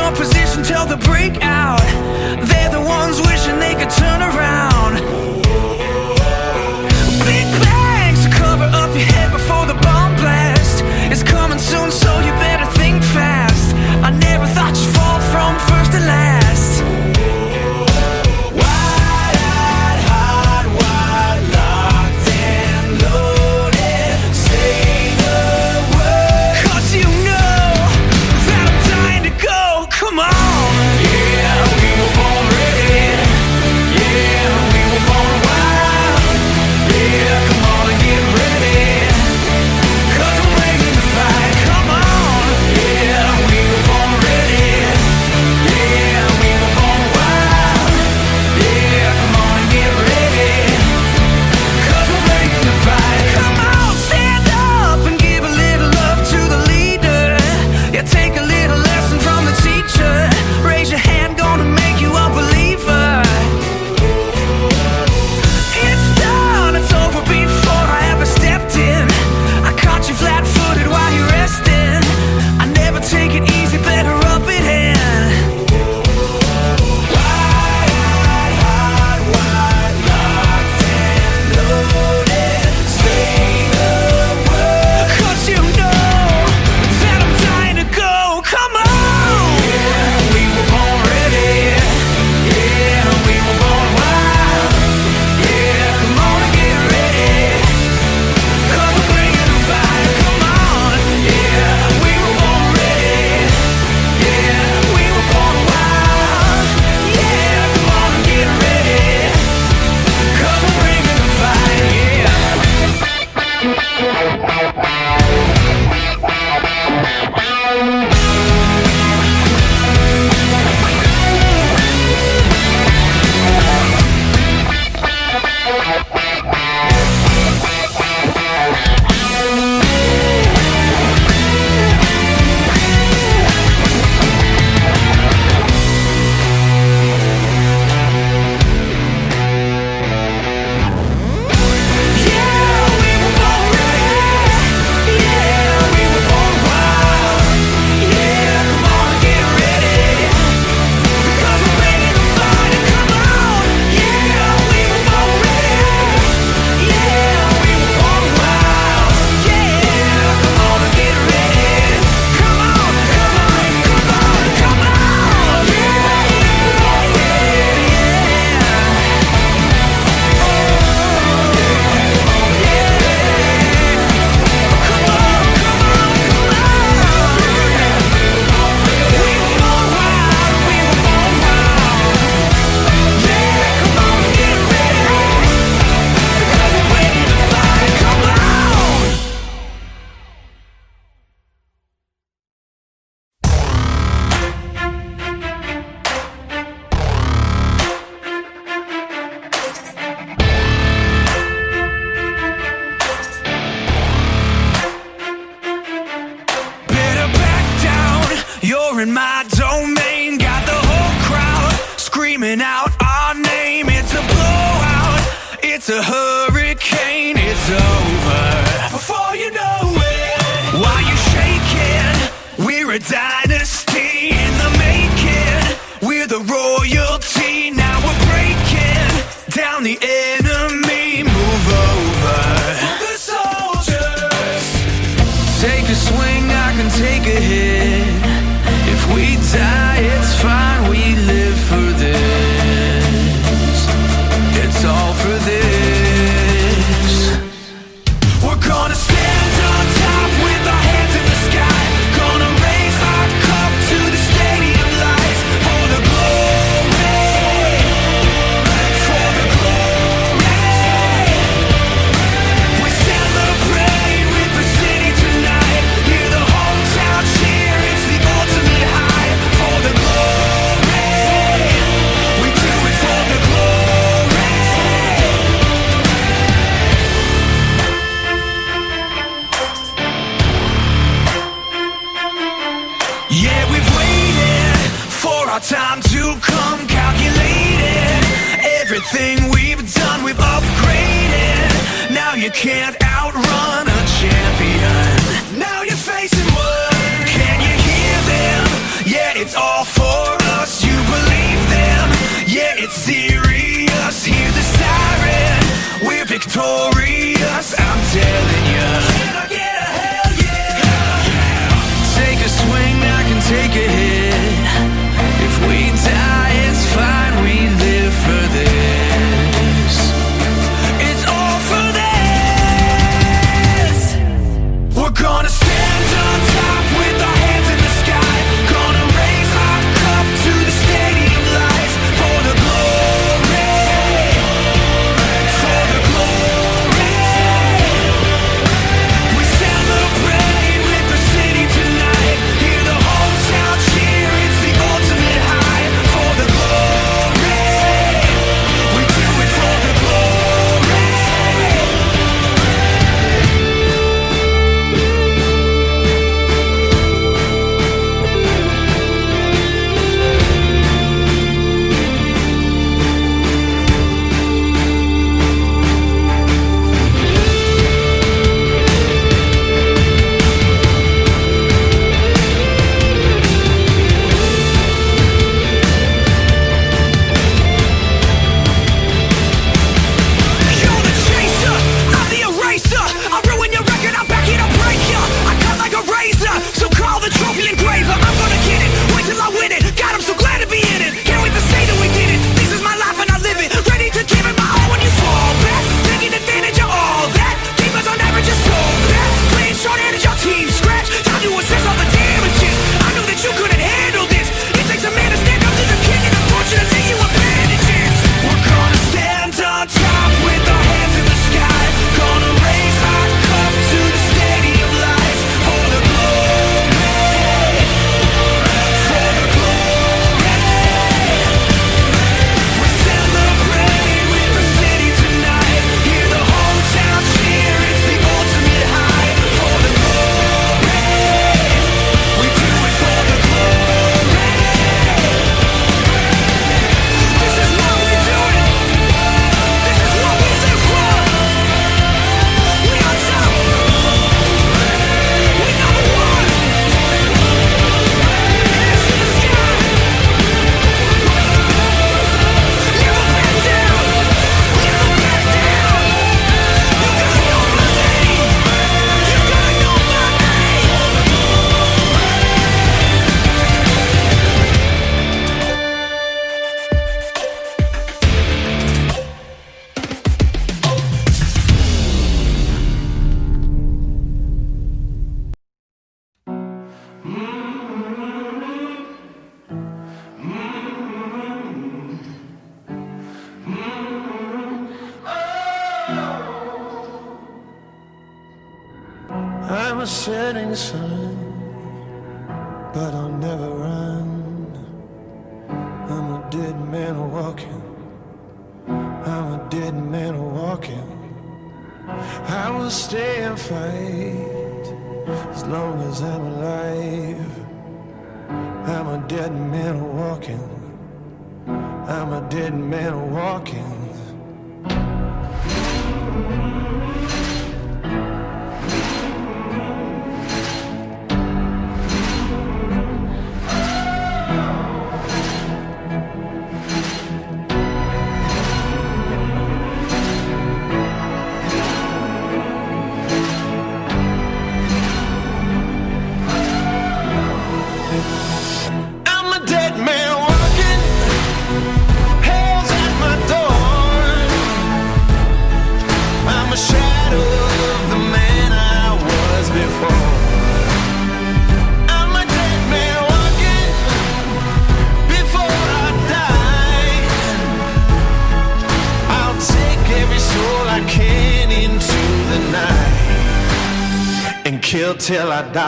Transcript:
more position till the breakout. They're the ones wishing they could turn around. Big bangs to cover up your head before the bomb blast is coming soon, so you better think fast. I never thought you'd fall from first to last. Wide-eyed, hot, wide, locked and loaded. Say the word, 'cause you know that I'm dying to go. Come on. Yeah, we were born ready. Yeah, we were born wild. Yeah, come on and get ready, 'cause we're bringing the fight. Come on. Yeah, we were born ready. Yeah, we were born wild. Yeah, come on and get ready, 'cause we're bringing the fight. Come on, stand up and give a little love to the leader. Yeah, take a little lesson from the teacher. Raise your hand, gonna make you a believer. It's done, it's over before I ever stepped in. I caught you flat-footed while you're resting. I never take it easy, better rub it in. Wide-eyed, hot, wide, locked and loaded. Say the word, 'cause you know that I'm dying to go. Come on. Yeah, we were born ready. Yeah, we were born wild. Yeah, come on and get ready, 'cause we're bringing the fire. Come on. Yeah, we were born ready. Yeah, we were born wild. Yeah, come on and get ready, 'cause we're bringing the fire. Yeah. Yeah, we were born ready. Yeah, we were born wild. Yeah, come on and get ready, 'cause we're bringing the fight. Come on. Yeah, we were born ready. Yeah, we were born wild. Yeah, come on and get ready. Come on, come on, come on, come on. Yeah, we were born ready. Better back down, you're in my domain. Got the whole crowd screaming out our name. It's a blowout, it's a hurricane. It's over before you know it. While you're shaking, we're a dynasty in the making. We're the royalty, now we're breaking down the enemy. Move over for the soldiers. Take a swing, I can take a hit. If we die, it's fine, we live for this. It's all for this. We're gonna stand on top with our hands in the sky. Gonna raise our cup to the stadium lights. For the glory, for the glory. We celebrate with the city tonight. Hear the hometown cheer, it's the ultimate high. For the glory, we do it for the glory. Yeah, we've waited for our time to come. Calculated everything we've done, we've upgraded. Now you can't outrun a champion. Now you're facing what? Can you hear them? Yeah, it's all for serious. Hear the siren, we're victorious. I'm telling you. Can I get a hell yeah? Take a swing, I can take a hit. If we die, it's fine, we live for this. It's all for this. We're gonna stand on top with our hands in the sky. Gonna raise our cup to the stadium lights. For the glory, for the glory. We celebrate with the city tonight. Hear the whole town cheer, it's the ultimate high. For the glory, we do it for the glory. You're the chaser, I'm the eraser. I'll ruin your record, I'll back it, I'll break ya. I cut like a razor, so call the trophy engraver. I'm gonna get it, wait till I win it. God, I'm so glad to be in it. Can't wait to say that we did it. This is my life and I live it. Ready to give it my all when you fall back. Taking advantage of all that. Keep us on average, you're so bad. Playing short-handed, your team scratch. Time to assess all the damages. I knew that you couldn't handle this. It takes a man to stand up to the king, and unfortunately you abandoned it. We're gonna stand on top with our hands in the sky. Gonna raise our cup to the stadium lights. For the glory, for the glory. We celebrate with the city tonight. Hear the whole town cheer, it's the ultimate high. For the glory, we do it for the glory. This is what we do it. This is what we live for. We on top. We number one. Hands to the sky. Never back down. Never back down. You gotta know my name. You gotta know my name. I'm a setting sun, but I'll never run. I'm a dead man walking. I'm a dead man walking. I will stay and fight as long as I'm alive. I'm a dead man walking. I'm a dead man walking. I'm a dead man walking. Hell's at my door. I'm a shadow of the man I was before. I'm a dead man walking. Before I die, I'll take every soul I can into the night and kill till I die.